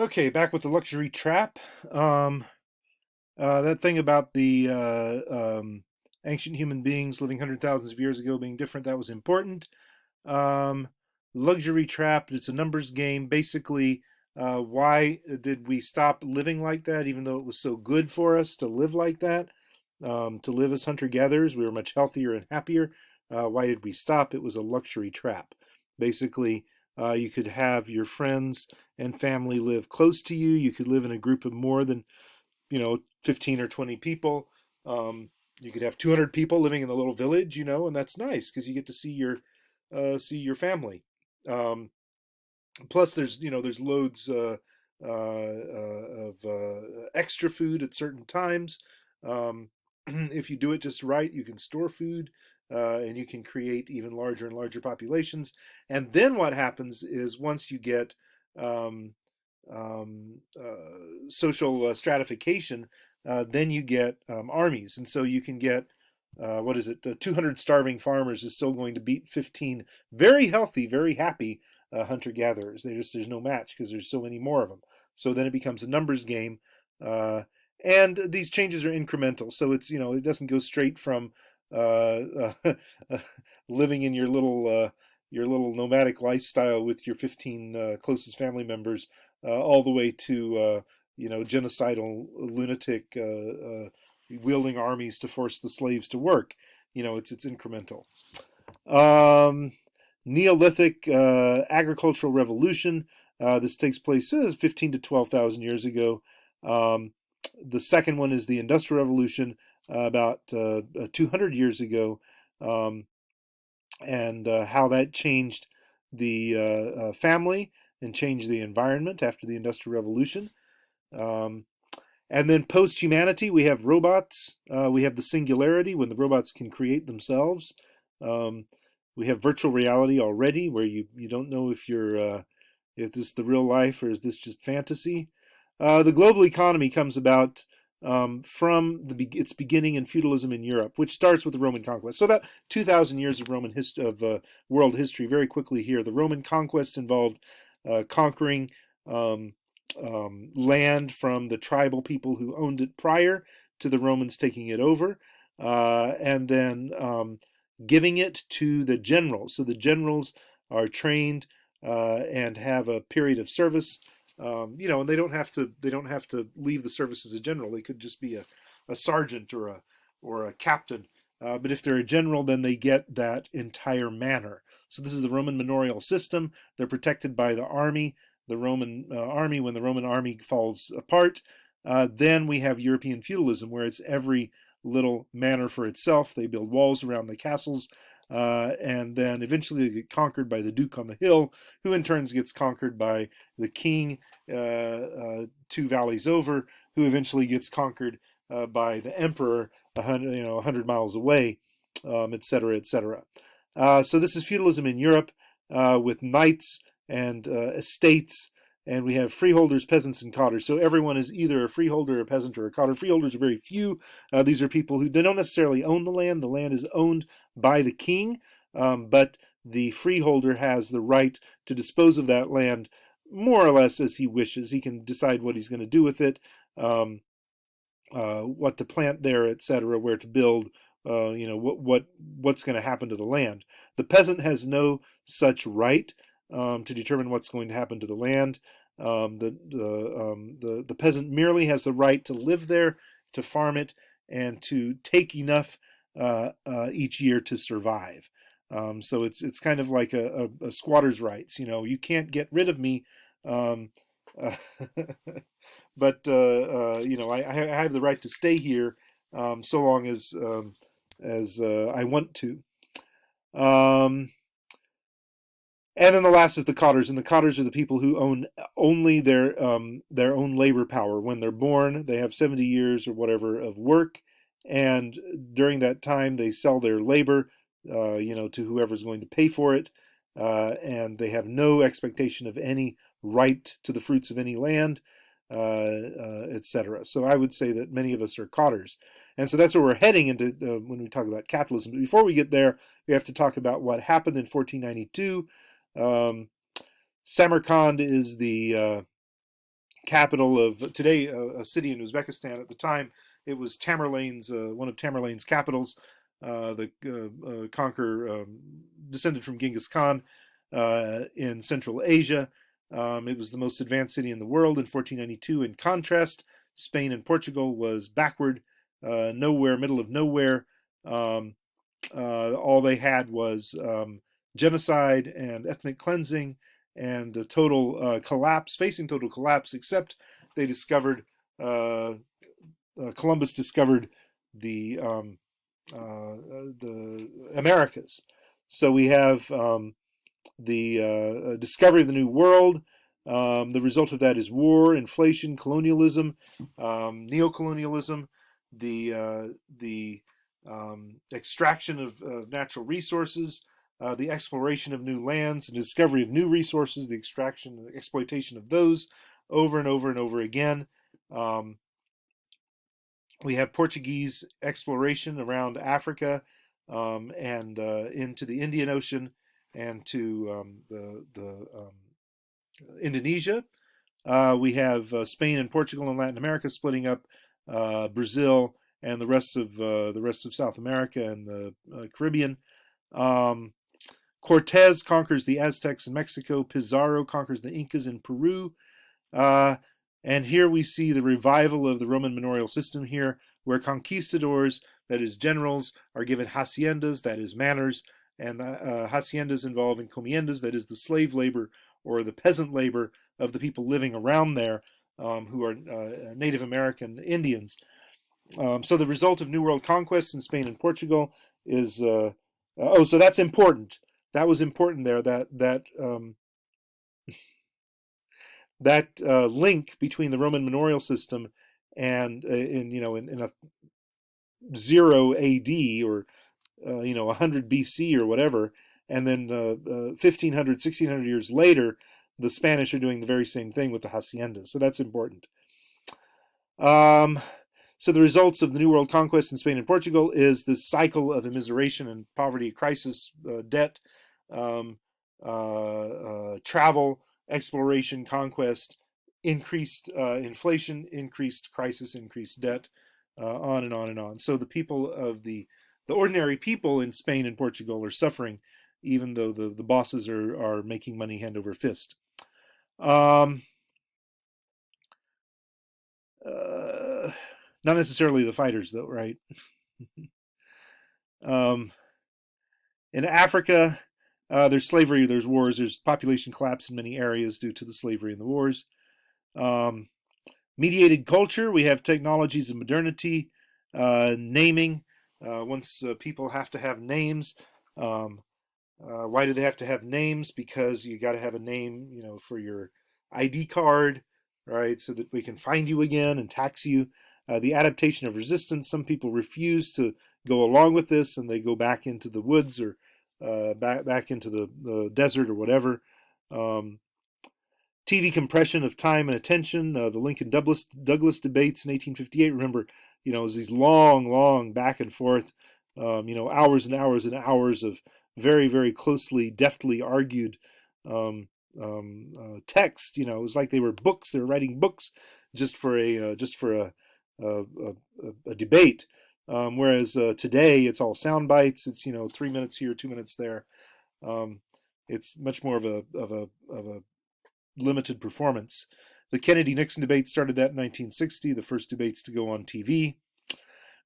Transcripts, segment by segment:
Okay, back with the luxury trap. Um, that thing about the ancient human beings living hundred thousands of years ago being different, that was important. Um, Luxury trap, it's a numbers game. Basically, why did we stop living like that, even though it was so good for us to live like that? To live as hunter-gatherers, we were much healthier and happier. Why did we stop? It was a luxury trap. Basically, you could have your friends and family live close to you. You could live in a group of more than 15 or 20 people. Um, you could have 200 people living in a little village, and that's nice because you get to see your family. Um, Plus, there's loads of extra food at certain times. If you do it just right, you can store food, and you can create even larger and larger populations. And then what happens is once you get um, social stratification, then you get armies. And so you can get, what is it, 200 starving farmers is still going to beat 15 very healthy, very happy hunter gatherers. There's no match because there's so many more of them. So then it becomes a numbers game. Uh, and these changes are incremental. So it doesn't go straight from living in your little nomadic lifestyle with your 15 closest family members all the way to genocidal lunatic wielding armies to force the slaves to work. It's incremental. Um, Neolithic agricultural revolution. This takes place 15 to 12,000 years ago. Um, the second one is the Industrial Revolution about 200 years ago, um, and how that changed the family and changed the environment after the Industrial Revolution. Um, and then post humanity, we have robots. We have the singularity when the robots can create themselves. Um, we have virtual reality already, where you don't know if this is the real life or is this just fantasy. The global economy comes about from its beginning in feudalism in Europe, which starts with the Roman conquest. So about 2,000 years of world history. Very quickly here, the Roman conquest involved conquering um, land from the tribal people who owned it prior to the Romans taking it over, and then giving it to the generals. So the generals are trained and have a period of service. And they don't have to leave the service as a general. They could just be a sergeant or a captain. But if they're a general, then they get that entire manor. So this is the Roman manorial system. They're protected by the army, the Roman army. When the Roman army falls apart, then we have European feudalism, where it's every little manor for itself. They build walls around the castles, and then eventually they get conquered by the Duke on the hill, who in turn gets conquered by the king 2 valleys over, who eventually gets conquered by the emperor 100 miles away, et cetera, et cetera. So this is feudalism in Europe with knights and estates, and we have freeholders, peasants, and cotters. So everyone is either a freeholder, a peasant, or a cotter. Freeholders are very few. These are people who they don't necessarily own the land. The land is owned by the king, but the freeholder has the right to dispose of that land more or less as he wishes. He can decide what he's going to do with it, what to plant there, etc., where to build, what's going to happen to the land. The peasant has no such right to determine what's going to happen to the land. The peasant merely has the right to live there, to farm it, and to take enough each year to survive. So it's kind of like a squatter's rights. You can't get rid of me. Um, uh, but I have the right to stay here so long as I want to. Um, and then the last is the cotters, and the cotters are the people who own only their own labor power. When they're born, they have 70 years or whatever of work, and during that time, they sell their labor, to whoever's going to pay for it, and they have no expectation of any right to the fruits of any land, etc. So I would say that many of us are cotters. And so that's where we're heading into when we talk about capitalism. But before we get there, we have to talk about what happened in 1492. Um, Samarkand is the capital of today, a city in Uzbekistan. At the time, it was Tamerlane's, one of Tamerlane's capitals. The conquer descended from Genghis Khan in Central Asia. It was the most advanced city in the world in 1492. In contrast, Spain and Portugal was backward, nowhere, middle of nowhere. All they had was genocide and ethnic cleansing and the total collapse, facing total collapse, except they discovered, Columbus discovered the Americas. So we have the discovery of the New World. The result of that is war, inflation, colonialism, neocolonialism, the extraction of natural resources, the exploration of new lands, the discovery of new resources, the extraction, the exploitation of those, over and over and over again. We have Portuguese exploration around Africa and into the Indian Ocean and to Indonesia. We have Spain and Portugal and Latin America splitting up, Brazil and the rest of South America and the Caribbean. Cortez conquers the Aztecs in Mexico. Pizarro conquers the Incas in Peru. And here we see the revival of the Roman manorial system here, where conquistadors, that is generals, are given haciendas, that is manors, and haciendas involve encomiendas, that is the slave labor or the peasant labor of the people living around there, who are Native American Indians. So the result of New World conquests in Spain and Portugal is, so that's important. That was important there. That link between the Roman manorial system and in a 0 AD or 100 BC or whatever, and then 1500, 1600 years later, the Spanish are doing the very same thing with the haciendas. So that's important. So the results of the New World conquest in Spain and Portugal is this cycle of immiseration and poverty, crisis, debt, travel, exploration, conquest, increased inflation, increased crisis, increased debt, on and on and on. So the people of the ordinary people in Spain and Portugal are suffering, even though the bosses are making money hand over fist. Not necessarily the fighters, though, right? In Africa, there's slavery, there's wars, there's population collapse in many areas due to the slavery and the wars. Mediated culture, we have technologies of modernity, naming. Once people have to have names, why do they have to have names? Because you got to have a name, for your ID card, right? So that we can find you again and tax you. The adaptation of resistance. Some people refuse to go along with this, and they go back into the woods or back into the desert or whatever. TV compression of time and attention. The Lincoln Douglas debates in 1858. Remember, it was these long back and forth, hours and hours and hours of very, very closely, deftly argued text. It was like they were books. They were writing books just for a debate. Whereas today it's all sound bites. It's 3 minutes here, 2 minutes there. It's much more of a limited performance. The Kennedy-Nixon debate started that in 1960, the first debates to go on TV.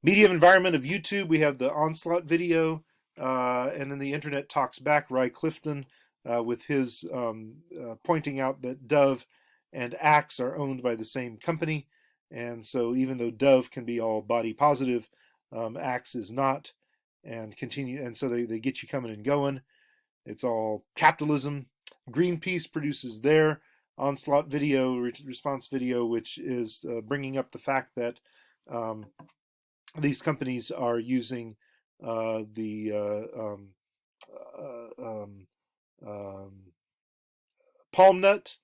Medium environment of YouTube, we have the onslaught video, and then the internet talks back. Ry Clifton with his pointing out that Dove and Axe are owned by the same company, and so even though Dove can be all body positive, Axe is not, and so they get you coming and going. It's all capitalism. Greenpeace produces their onslaught video, response video, which is bringing up the fact that these companies are using the palm nut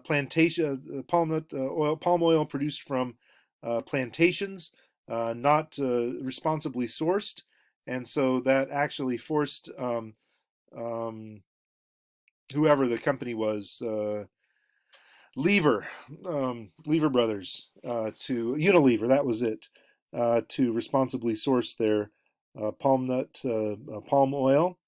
plantation, palm oil produced from plantations, not responsibly sourced, and so that actually forced whoever the company was, Lever, Lever Brothers, to Unilever, that was it, to responsibly source their palm oil.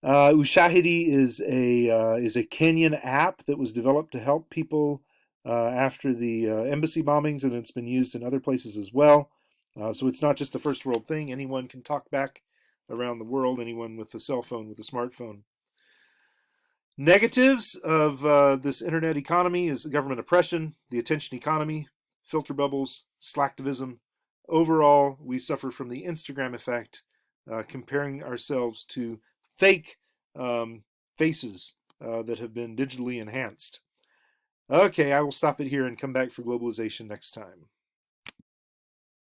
Ushahidi is a Kenyan app that was developed to help people after the embassy bombings, and it's been used in other places as well. So it's not just a first world thing. Anyone can talk back around the world. Anyone with a cell phone, with a smartphone. Negatives of this internet economy is government oppression, the attention economy, filter bubbles, slacktivism. Overall, we suffer from the Instagram effect, comparing ourselves to fake faces that have been digitally enhanced. Okay, I will stop it here and come back for globalization next time.